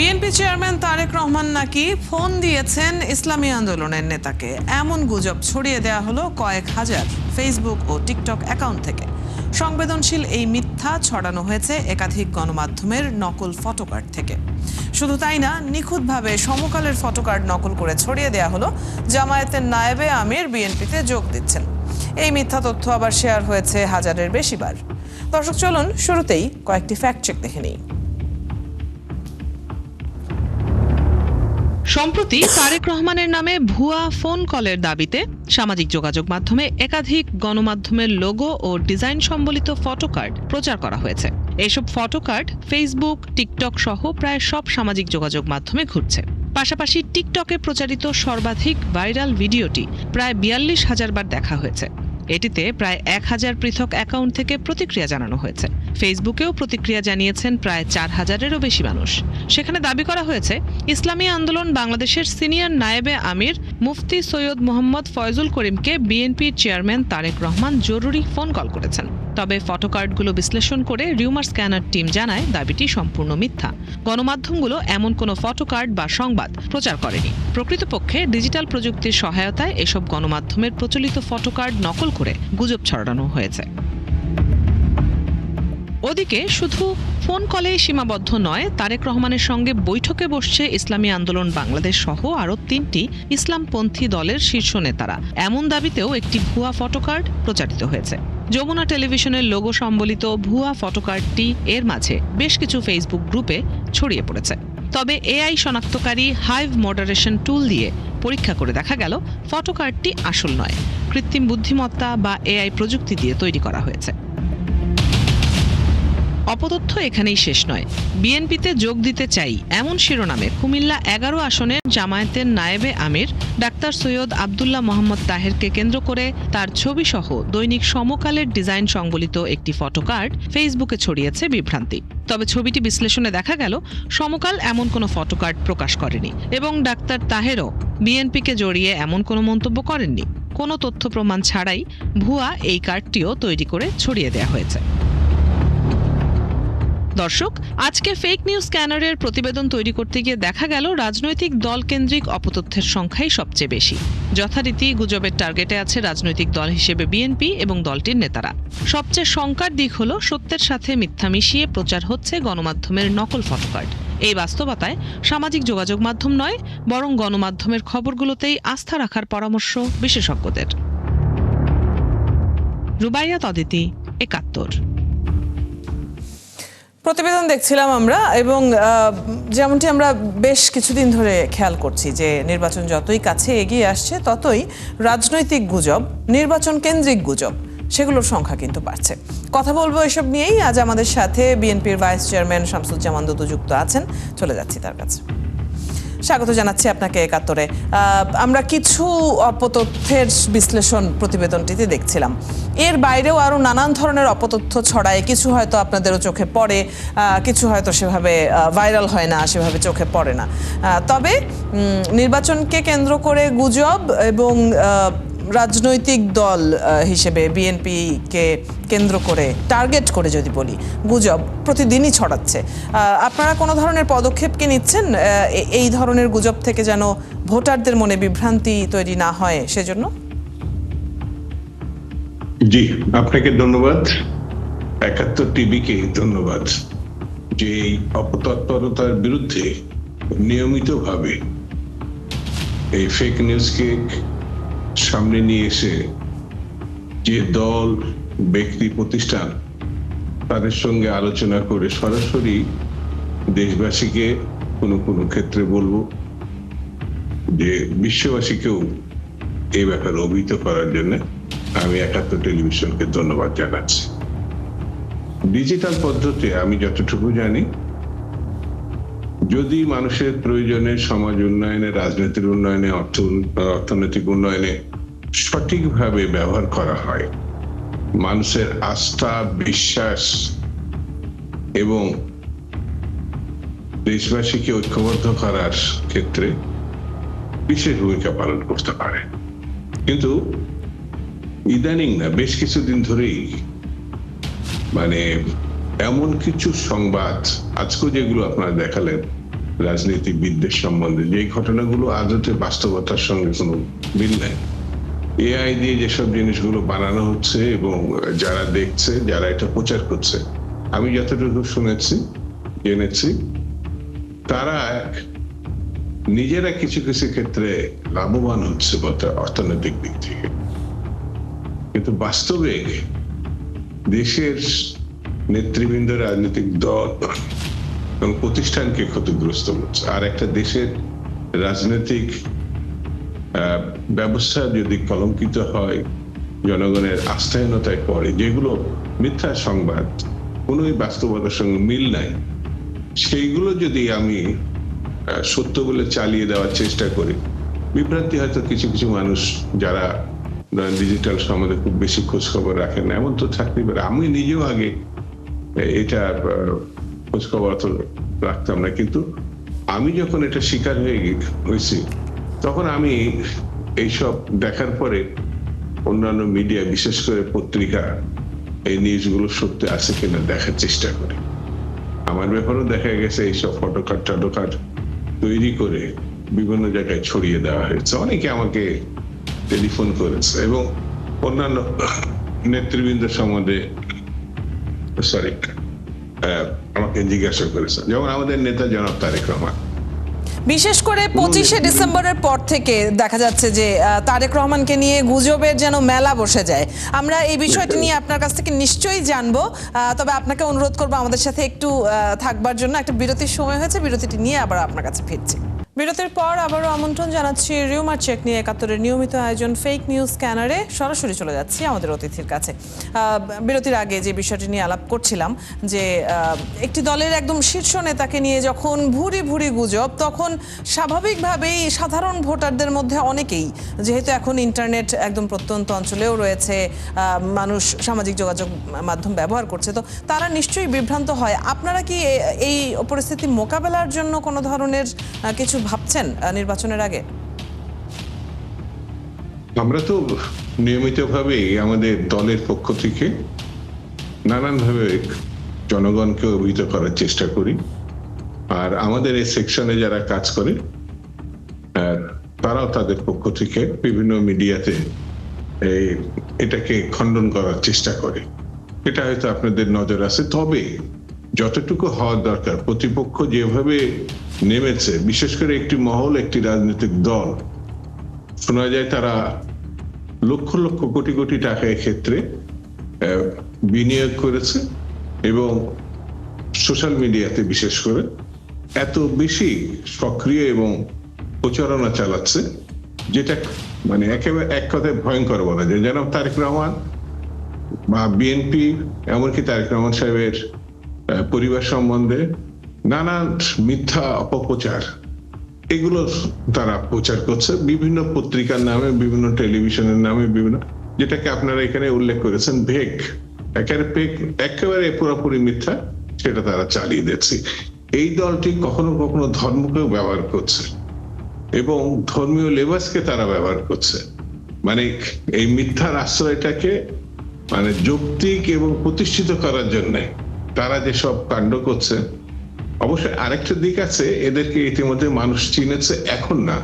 BNP chairman Tarique Rahman নাকি phone দিয়েছেন ইসলামী আন্দোলনের নেতাকে, এমন গুজব ছড়িয়ে দেওয়া হলো কয়েক হাজার ফেসবুক ও টিকটক অ্যাকাউন্ট থেকে। সংবেদনশীল এই মিথ্যা ছড়ানো হয়েছে একাধিক গণমাধ্যমের নকল ফটোকার্ড থেকে। শুধু তাই না, নিখুঁতভাবে সমকালের ফটোকার্ড নকল করে ছড়িয়ে দেওয়া হলো জামায়াতের নায়েবে আমির বিএনপিতে যোগ দিচ্ছেন। এই মিথ্যা তথ্য আবার শেয়ার হয়েছে হাজারের বেশিবার। দর্শক, চলুন শুরুতেই কয়েকটি ফ্যাক্ট চেক দেখে নিই। সম্প্রতি তারেক রহমানের নামে ভুয়া ফোন কলের দাবিতে সামাজিক যোগাযোগ মাধ্যমে একাধিক গণমাধ্যমের লোগো ও ডিজাইন সম্বলিত ফটোকার্ড প্রচার করা হয়েছে। এসব ফটোকার্ড ফেসবুক, টিকটক সহ প্রায় সব সামাজিক যোগাযোগ মাধ্যমে ঘুরছে। পাশাপাশি টিকটকে প্রচারিত সর্বাধিক ভাইরাল ভিডিওটি প্রায় ৪২,০০০ বার দেখা হয়েছে। এটিতে প্রায় ১,০০০ পৃথক অ্যাকাউন্ট থেকে প্রতিক্রিয়া জানানো হয়েছে। ফেসবুকেও প্রতিক্রিয়া জানিয়েছেন প্রায় ৪,০০০-এরও বেশি মানুষ। সেখানে দাবি করা হয়েছে, ইসলামী আন্দোলন বাংলাদেশের সিনিয়র নায়েবে আমির মুফতি সৈয়দ মোহাম্মদ ফয়জুল করিমকে বিএনপির চেয়ারম্যান তারেক রহমান জরুরি ফোন কল করেছেন। তবে ফটোকার্ডগুলো বিশ্লেষণ করে রিউমার স্ক্যানার টিম জানায় দাবিটি সম্পূর্ণ মিথ্যা। গণমাধ্যমগুলো এমন কোনো ফটোকার্ড বা সংবাদ প্রচার করেনি। প্রকৃতপক্ষে ডিজিটাল প্রযুক্তির সহায়তায় এসব গণমাধ্যমের প্রচলিত ফটোকার্ড নকল করে গুজব ছড়ানো হয়েছে। ওদিকে শুধু ফোন কলেই সীমাবদ্ধ নয়, তারেক রহমানের সঙ্গে বৈঠকে বসছে ইসলামী আন্দোলন বাংলাদেশ সহ আরও ৩টি ইসলামপন্থী দলের শীর্ষ নেতারা, এমন দাবিতেও একটি ভুয়া ফটোকার্ড প্রচারিত হয়েছে। যমুনা টেলিভিশনের লোগো সম্বলিত ভুয়া ফটোকার্ডটি এর মাঝে বেশ কিছু ফেসবুক গ্রুপে ছড়িয়ে পড়েছে। তবে এআই শনাক্তকারী হাইভ মডারেশন টুল দিয়ে পরীক্ষা করে দেখা গেল ফটোকার্ডটি আসল নয়, কৃত্রিম বুদ্ধিমত্তা বা এআই প্রযুক্তি দিয়ে তৈরি করা হয়েছে। অপতথ্য এখানেই শেষ নয়। বিএনপিতে যোগ দিতে চাই এমন শিরোনামে কুমিল্লা ১১ আসনের জামায়াতের নায়েবে আমির ডাক্তার সৈয়দ আবদুল্লাহ মোহাম্মদ তাহেরকে কেন্দ্র করে তার ছবি সহ দৈনিক সমকালের ডিজাইন সংবলিত একটি ফটোকার্ড ফেসবুকে ছড়িয়েছে বিভ্রান্তি। তবে ছবিটি বিশ্লেষণে দেখা গেল সমকাল এমন কোনো ফটোকার্ড প্রকাশ করেনি এবং ডাক্তার তাহেরও বিএনপিকে জড়িয়ে এমন কোনো মন্তব্য করেননি। কোনো তথ্য প্রমাণ ছাড়াই ভুয়া এই কার্ডটিও তৈরি করে ছড়িয়ে দেওয়া হয়েছে। দর্শক, আজকে ফেক নিউজ স্ক্যানারের প্রতিবেদন তৈরি করতে গিয়ে দেখা গেল রাজনৈতিক দল কেন্দ্রিক অপতথ্যের সংখ্যাই সবচেয়ে বেশি। যথারীতি গুজবের টার্গেটে আছে রাজনৈতিক দল হিসেবে বিএনপি এবং দলটির নেতারা। সবচেয়ে শঙ্কার দিক হলো সত্যের সাথে মিথ্যা মিশিয়ে প্রচার হচ্ছে গণমাধ্যমের নকল ফটোকার্ড। এই বাস্তবতায় সামাজিক যোগাযোগ মাধ্যম নয়, বরং গণমাধ্যমের খবরগুলোতেই আস্থা রাখার পরামর্শ বিশেষজ্ঞদের। রুবাইয়াত অদিতি, ৭১। প্রতিবেদন দেখছিলাম আমরা, এবং যেমনটি আমরা বেশ কিছুদিন ধরে খেয়াল করছি যে নির্বাচন যতই কাছে এগিয়ে আসছে ততই রাজনৈতিক গুজব, নির্বাচন কেন্দ্রিক গুজব, সেগুলোর সংখ্যা কিন্তু বাড়ছে। কথা বলবো এসব নিয়েই। আজ আমাদের সাথে বিএনপির ভাইস চেয়ারম্যান শামসুজ্জামান দুদু যুক্ত আছেন, চলে যাচ্ছি তার কাছে। স্বাগত জানাচ্ছি আপনাকে ৭১-এ। আমরা কিছু অপতথ্যের বিশ্লেষণ প্রতিবেদনটিতে দেখছিলাম। এর বাইরেও আরও নানান ধরনের অপতথ্য ছড়ায়। কিছু হয়তো আপনাদেরও চোখে পড়ে, কিছু হয়তো সেভাবে ভাইরাল হয় না, সেভাবে চোখে পড়ে না। তবে নির্বাচনকে কেন্দ্র করে গুজব এবং রাজনৈতিক দল হিসেবে বিএনপিকে কেন্দ্র করে টার্গেট করে যদি বলি, গুজব প্রতিদিনই ছড়াচ্ছে। আপনারা কোনো ধরনের পদক্ষেপ কি নিচ্ছেন এই ধরনের গুজব থেকে যেন ভোটারদের মনে বিভ্রান্তি তৈরি না হয় সেজন্য? জি, আপনাকে ধন্যবাদ, ৭১ টিভিকে ধন্যবাদ যে এই অপতৎপরতার বিরুদ্ধে নিয়মিতভাবে এই ফেক নিউজকে সামনে নিয়ে এসে যে দল, ব্যক্তি, প্রতিষ্ঠান তাদের সঙ্গে আলোচনা করে সরাসরি দেশবাসীকে কোনো কোনো ক্ষেত্রে বলবো যে বিশ্ববাসীকেও এই ব্যাপারে অবহিত করার জন্য আমি ৭১ টেলিভিশনকে ধন্যবাদ জানাচ্ছি। ডিজিটাল পদ্ধতি আমি যতটুকু জানি, যদি মানুষের প্রয়োজনে, সমাজ উন্নয়নে, রাজনৈতিক উন্নয়নে, অর্থনৈতিক উন্নয়নে সঠিকভাবে ব্যবহার করা হয়, মানুষের আস্থা, বিশ্বাস এবং দেশবাসীকে ঐক্যবদ্ধ করার ক্ষেত্রে বিশেষ ভূমিকা পালন করতে পারে। কিন্তু ইদানিং না, বেশ কিছুদিন ধরেই এমন কিছু সংবাদ আজকে যেগুলো আপনারা দেখালেন রাজনীতিবিদদের সম্বন্ধে, যে ঘটনাগুলো আদতে বাস্তবতার সঙ্গে কোনো মিল নাই। এআই দিয়ে যেসব জিনিসগুলো বানানো হচ্ছে এবং যারা দেখছে, যারা এটা প্রচার করছে, আমি যতটুকু শুনেছি, জেনেছি, তারা নিজেরা কিছু কিছু ক্ষেত্রে লাভবান হচ্ছে অর্থনৈতিক দিক থেকে, কিন্তু বাস্তবে দেশের নেতৃবৃন্দ, রাজনৈতিক দল এবং প্রতিষ্ঠানকে ক্ষতিগ্রস্ত হচ্ছে। আর একটা দেশের রাজনৈতিক ব্যবস্থা যদি কলঙ্কিত হয়, জনগণের আস্থাহীনতায় পড়ে, যেগুলো মিথ্যা সংবাদ, কোনোই বাস্তবতার সঙ্গে মিল নাই, সেইগুলো যদি আমি সত্য বলে চালিয়ে দেওয়ার চেষ্টা করি, বিভ্রান্তি হয়তো কিছু কিছু মানুষ যারা ডিজিটাল সমাজে খুব বেশি খোঁজ খবর রাখেন না, এমন তো থাকতে পারে। আমি নিজেও আগে এটা খোঁজ খবর তো রাখতাম না, কিন্তু আমি যখন এটা শিকার হয়েছি, তখন আমি এইসব দেখার পরে অন্যান্য মিডিয়া, বিশেষ করে পত্রিকা, এই নিউজগুলো সত্যি আছে কিনা দেখার চেষ্টা করি। আমার ব্যাপারেও দেখা গেছে এইসব ফটোকার্ড তৈরি করে বিভিন্ন জায়গায় ছড়িয়ে দেওয়া হয়েছে। অনেকে আমাকে টেলিফোন করেছে এবং অন্যান্য নেতৃবৃন্দ সম্বন্ধে আমাকে জিজ্ঞাসা করেছে, যেমন আমাদের নেতা জনাব তারেক রহমান। বিশেষ করে 25শে ডিসেম্বরের পর থেকে দেখা যাচ্ছে যে তারেক রহমানকে নিয়ে গুজবের যেন মেলা বসে যায়। আমরা এই বিষয়টি নিয়ে আপনার কাছ থেকে নিশ্চয়ই জানবো, তবে আপনাকে অনুরোধ করবো আমাদের সাথে একটু থাকবার জন্য। একটা বিরতির সময় হয়েছে, বিরতিটি নিয়ে আবার আপনার কাছে ফিরছি। বিরতির পর আবারও আমন্ত্রণ জানাচ্ছি রিউমার চেক নিয়ে 71-এর নিয়মিত আয়োজন ফেক নিউজ স্ক্যানারে। সরাসরি চলে যাচ্ছি আমাদের অতিথির কাছে। বিরতির আগে যে বিষয়টি নিয়ে আলাপ করছিলাম, যে একটি দলের একদম শীর্ষ নেতাকে নিয়ে যখন ভুরি ভুরি গুজব, তখন স্বাভাবিকভাবেই সাধারণ ভোটারদের মধ্যে অনেকেই, যেহেতু এখন ইন্টারনেট একদম প্রত্যন্ত অঞ্চলেও রয়েছে, মানুষ সামাজিক যোগাযোগ মাধ্যম ব্যবহার করছে, তো তারা নিশ্চয়ই বিভ্রান্ত হয়। আপনারা কি এই পরিস্থিতি মোকাবেলার জন্য কোনো ধরনের কিছু ভাবছেন নির্বাচনের আগে? আমরা তো নিয়মিতভাবে আমাদের দলের পক্ষ থেকে নানানভাবে জনগণকে অবহিত করার চেষ্টা করি। আর আমাদের এই সেকশনে যারা কাজ করে তারাও তাদের পক্ষ থেকে বিভিন্ন মিডিয়াতে এটাকে খণ্ডন করার চেষ্টা করে। এটা হয়তো আপনাদের নজর আছে। তবে যতটুকু হওয়ার দরকার, প্রতিপক্ষ যেভাবে নেমেছে, বিশেষ করে একটি মহল, একটি রাজনৈতিক দল, শোনা যায় তারা লক্ষ লক্ষ কোটি কোটি টাকা ক্ষেত্রে বিনিয়োগ করেছে এবং সোশ্যাল মিডিয়াতে বিশেষ করে এত বেশি সক্রিয় এবং প্রচারণা চালাচ্ছে, যেটা মানে একেবারে এক কথায় ভয়ঙ্কর বলা যায়। যেন তারেক রহমান বা বিএনপি, এমনকি তারেক রহমান সাহেবের পরিবার সম্বন্ধে নানান মিথ্যা অপপ্রচার, এগুলো তারা প্রচার করছে বিভিন্ন পত্রিকার নামে, বিভিন্ন টেলিভিশনের নামে, বিভিন্ন, যেটাকে আপনারা এখানে উল্লেখ করেছেন ভেক, একেবারে পুরোপুরি মিথ্যা, সেটা তারা চালিয়ে দিচ্ছে। এই দলটি কখনো কখনো ধর্মকেও ব্যবহার করছে এবং ধর্মীয় লেবাসকে তারা ব্যবহার করছে। মানে এই মিথ্যার আশ্রয়টাকে মানে যৌক্তিক এবং প্রতিষ্ঠিত করার জন্য তারা যেসব কাণ্ড করছে। অবশ্যই আরেকটা দিক আছে, এদেরকে ইতিমধ্যে মানুষ চিনেছে, এখন না,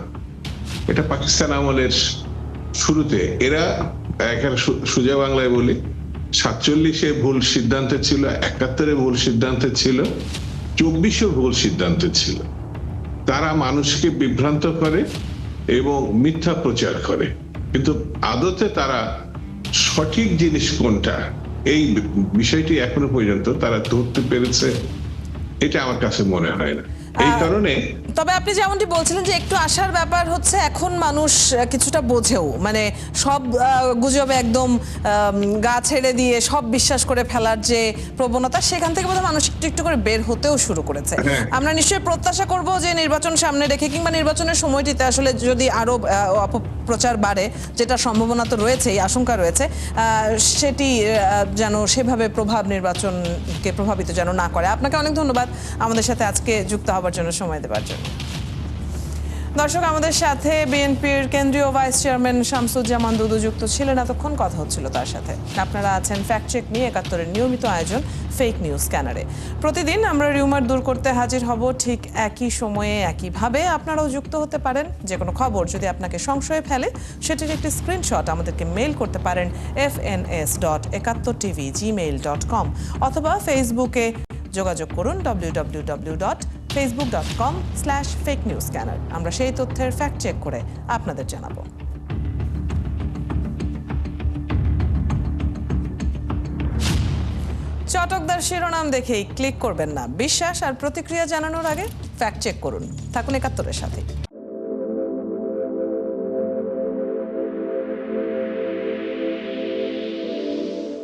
এটা পাকিস্তান আমলের শুরুতে এরা সোজা বাংলায় বলি, 47-এ ভুল সিদ্ধান্ত ছিল, 71-এ ভুল সিদ্ধান্ত ছিল, 24-এ ভুল সিদ্ধান্ত ছিল। তারা মানুষকে বিভ্রান্ত করে এবং মিথ্যা প্রচার করে, কিন্তু আদতে তারা সঠিক জিনিস কোনটা, এই বিষয়টি এখনো পর্যন্ত তারা ধরতে পেরেছে, এটা আমার কাছে মনে হয় না। এই কারণে তবে আপনি যেমনটি বলছিলেন যে একটু আশার ব্যাপার হচ্ছে, এখন মানুষ কিছুটা বোঝেও, মানে সব গুজবে একদম গা ছেড়ে দিয়ে সব বিশ্বাস করে ফেলার যে প্রবণতা, সেখান থেকে বোধহয় মানুষ একটু একটু করে বের হতেও শুরু করেছে। আমরা নিশ্চয়ই প্রত্যাশা করব যে নির্বাচন সামনে রেখে কিংবা নির্বাচনের সময়টিতে আসলে যদি আরো অপপ্রচার বাড়ে, যেটা সম্ভাবনা তো রয়েছেই, আশঙ্কা রয়েছে, সেটি যেন সেভাবে নির্বাচনকে প্রভাবিত যেন না করে। আপনাকে অনেক ধন্যবাদ আমাদের সাথে আজকে যুক্ত হবার জন্য, সময় দেওয়ার জন্য। দর্শক, আমাদের সাথে বিএনপির কেন্দ্রীয় ভাইস চেয়ারম্যান শামসুজ্জামান দুদু যুক্ত ছিলেন। এতক্ষণ কথা হচ্ছিল তার সাথে। আপনারা আছেন ফ্যাক্ট চেক নিয়ে একাত্তরের নিয়মিত আয়োজন ফেক নিউজ স্ক্যানারে। প্রতিদিন আমরা রিউমার দূর করতে হাজির হব ঠিক একই সময়ে একইভাবে। আপনারাও যুক্ত হতে পারেন। যে কোনো খবর যদি আপনাকে সংশয়ে ফেলে সেটির একটি স্ক্রিনশট আমাদেরকে মেইল করতে পারেন fns.71tv@gmail.com অথবা ফেসবুকে যোগাযোগ করুন www.facebook.com/fakenewscanner। আমরা সেই তথ্যের ফ্যাক্ট চেক করে আপনাদের জানাবো। চটকদার শিরোনাম দেখেই ক্লিক করবেন না। বিশ্বাস আর প্রতিক্রিয়া জানানোর আগে ফ্যাক্ট চেক করুন। থাকুন ৭১-এর সাথে।